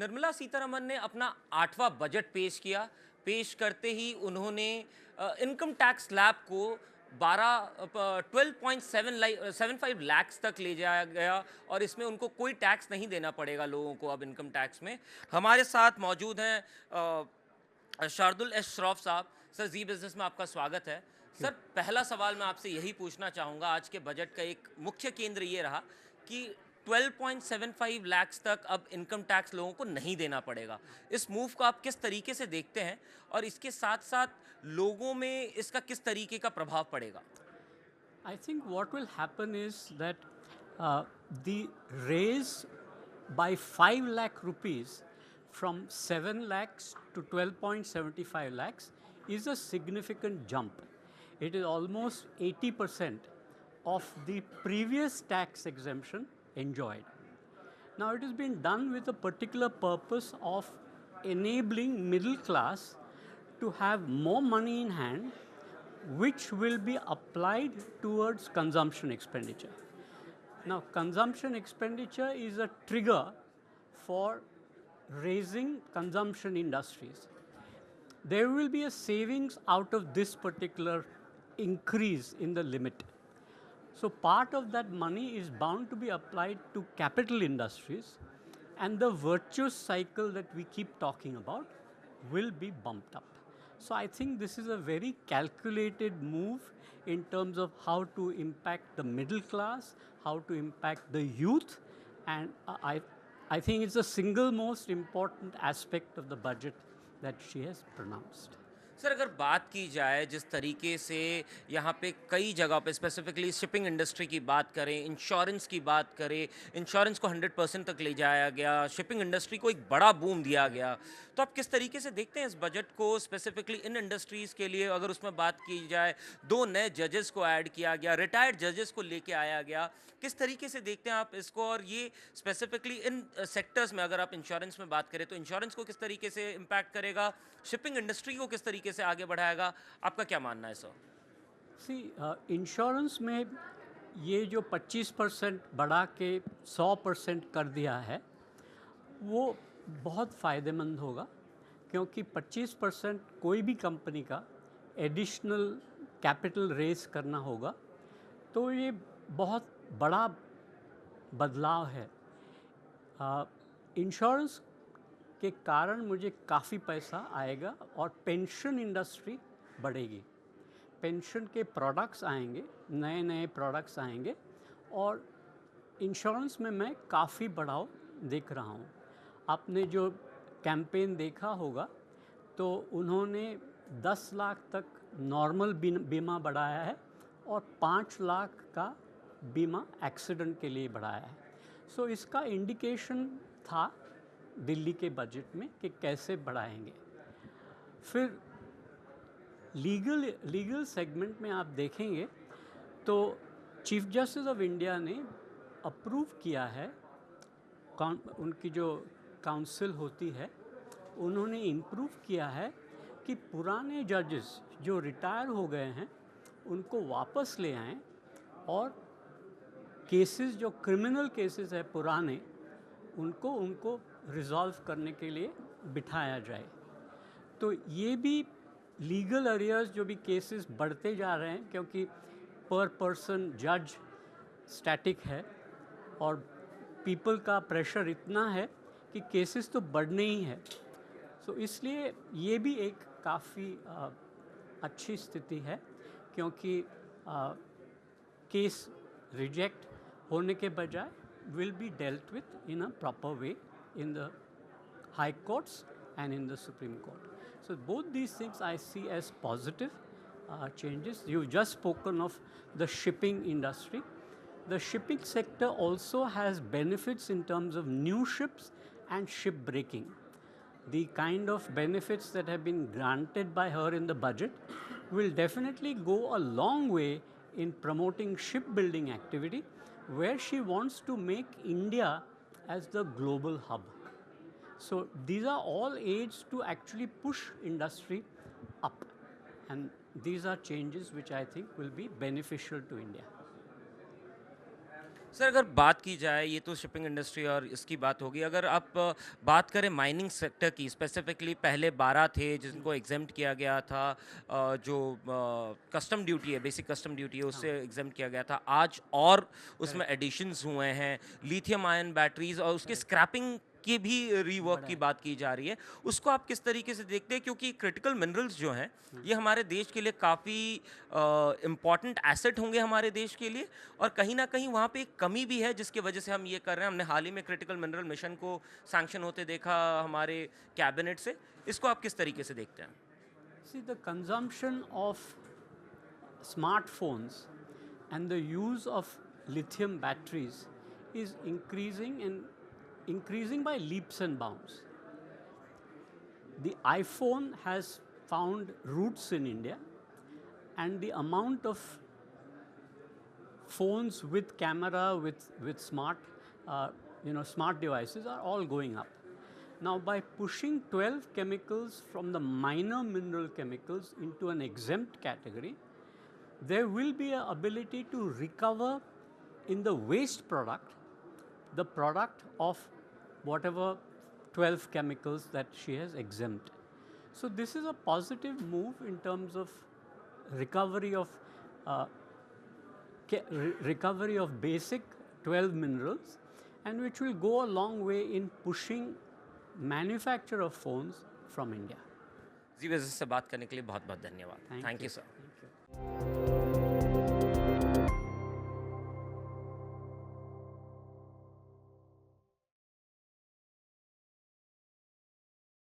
निर्मला सीतारमन ने अपना 8वां बजट पेश किया। पेश करते ही उन्होंने इनकम टैक्स स्लैब को 12.75 लाख तक ले जाया गया और इसमें उनको कोई टैक्स नहीं देना पड़ेगा लोगों को अब इनकम टैक्स में। हमारे साथ मौजूद हैं शार्दुल एस श्रॉफ साहब। सर, जी बिज़नेस में आपका स्वागत है। सर, पहला सवाल मैं आपसे यही पूछना चाहूँगा, आज के बजट का एक मुख्य केंद्र ये रहा कि 12.75 लाख तक अब इनकम टैक्स लोगों को नहीं देना पड़ेगा। इस मूव को आप किस तरीके से देखते हैं और इसके साथ-साथ लोगों में इसका किस तरीके का प्रभाव पड़ेगा? I think what will happen is that the raise by 5 lakh rupees from 7 lakhs to 12.75 lakhs is a significant jump. It is almost 80% of the previous tax exemption enjoyed. Now, it has been done with a particular purpose of enabling middle class to have more money in hand, which will be applied towards consumption expenditure. Now, consumption expenditure is a trigger for raising consumption industries. There will be a savings out of this particular increase in the limit. So part of that money is bound to be applied to capital industries, and the virtuous cycle that we keep talking about will be bumped up. So I think this is a very calculated move in terms of how to impact the middle class, how to impact the youth, and I think it's the single most important aspect of the budget that she has pronounced. Sir, अगर बात की जाए जिस तरीके से यहाँ पे कई जगह पे स्पेसिफिकली शिपिंग इंडस्ट्री की बात करें, इंश्योरेंस की बात करें, इंश्योरेंस को 100% तक ले जाया गया, शिपिंग इंडस्ट्री को एक बड़ा बूम दिया गया। तो आप किस तरीके से देखते हैं इस बजट को स्पेसिफिकली इन इंडस्ट्रीज़ के लिए? अगर उसमें बात की जाए, 2 नए जजेस को ऐड किया गया, रिटायर्ड जजेस को लेके आया गया। किस तरीके से देखते हैं आप इसको? और ये स्पेसिफिकली इन सेक्टर्स में, अगर आप इंश्योरेंस में बात करें तो इंश्योरेंस को किस तरीके से इम्पैक्ट करेगा, शिपिंग इंडस्ट्री को किस तरीके से आगे बढ़ाएगा? आपका क्या मानना है सर? सी इंश्योरेंस में ये जो 25% बढ़ा के 100% कर दिया है, वो बहुत फ़ायदेमंद होगा, क्योंकि 25% कोई भी कंपनी का एडिशनल कैपिटल रेस करना होगा, तो ये बहुत बड़ा बदलाव है। इंश्योरेंस के कारण मुझे काफ़ी पैसा आएगा और पेंशन इंडस्ट्री बढ़ेगी। पेंशन के प्रोडक्ट्स आएंगे, नए नए प्रोडक्ट्स आएंगे, और इंश्योरेंस में मैं काफ़ी बढ़ाव देख रहा हूँ। आपने जो कैंपेन देखा होगा, तो उन्होंने 10 लाख तक नॉर्मल बीमा बढ़ाया है और 5 लाख का बीमा एक्सीडेंट के लिए बढ़ाया है। सो इसका इंडिकेशन था दिल्ली के बजट में कि कैसे बढ़ाएंगे। फिर लीगल सेगमेंट में आप देखेंगे तो चीफ जस्टिस ऑफ इंडिया ने अप्रूव किया है, उनकी जो काउंसिल होती है, उन्होंने इम्प्रूव किया है कि पुराने जजेस जो रिटायर हो गए हैं उनको वापस ले आएं और केसेस जो क्रिमिनल केसेस है पुराने, उनको रिजॉल्व करने के लिए बिठाया जाए। तो ये भी लीगल अरियर्स जो भी केसेस बढ़ते जा रहे हैं, क्योंकि पर पर्सन जज स्टैटिक है और पीपल का प्रेशर इतना है कि केसेस तो बढ़ने ही है। सो इसलिए ये भी एक काफ़ी अच्छी स्थिति है, क्योंकि केस रिजेक्ट होने के बजाय will be dealt with in a proper way in the high courts and in the Supreme Court. So both these things I see as positive changes. You've just spoken of the shipping industry. The shipping sector also has benefits in terms of new ships and ship breaking. The kind of benefits that have been granted by her in the budget will definitely go a long way in promoting shipbuilding activity, where she wants to make India as the global hub. So these are all aids to actually push industry up, and these are changes which I think will be beneficial to India. Sir अगर बात की जाए, ये तो shipping industry और इसकी बात होगी, अगर आप बात करें माइनिंग सेक्टर की स्पेसिफिकली, पहले 12 थे जिनको एग्जेम्प्ट किया गया था, जो कस्टम ड्यूटी है, बेसिक कस्टम ड्यूटी है, उससे एग्जेम्प्ट किया गया था। आज और उसमें एडिशंस हुए हैं, लिथियम आयन बैटरीज और उसके स्क्रैपिंग की भी रीवर्क की बात की जा रही है। उसको आप किस तरीके से देखते हैं, क्योंकि क्रिटिकल मिनरल्स जो हैं ये हमारे देश के लिए काफ़ी इम्पॉर्टेंट एसेट होंगे हमारे देश के लिए, और कहीं ना कहीं वहाँ पे एक कमी भी है जिसकी वजह से हम ये कर रहे हैं। हमने हाल ही में क्रिटिकल मिनरल मिशन को सैंक्शन होते देखा हमारे कैबिनेट से। इसको आप किस तरीके से देखते हैं? See, the consumption of smartphones and the use of lithium batteries is increasing and increasing by leaps and bounds. The iPhone has found roots in India, and the amount of phones with camera, with smart, smart devices are all going up. Now, by pushing 12 chemicals from the minor mineral chemicals into an exempt category, there will be an ability to recover in the waste product the product of whatever 12 chemicals that she has exempt. So this is a positive move in terms of recovery of recovery of basic 12 minerals, and which will go a long way in pushing manufacture of phones from India. जी, वजह से बात करने के लिए बहुत बहुत धन्यवाद। Thank you sir. Thank you.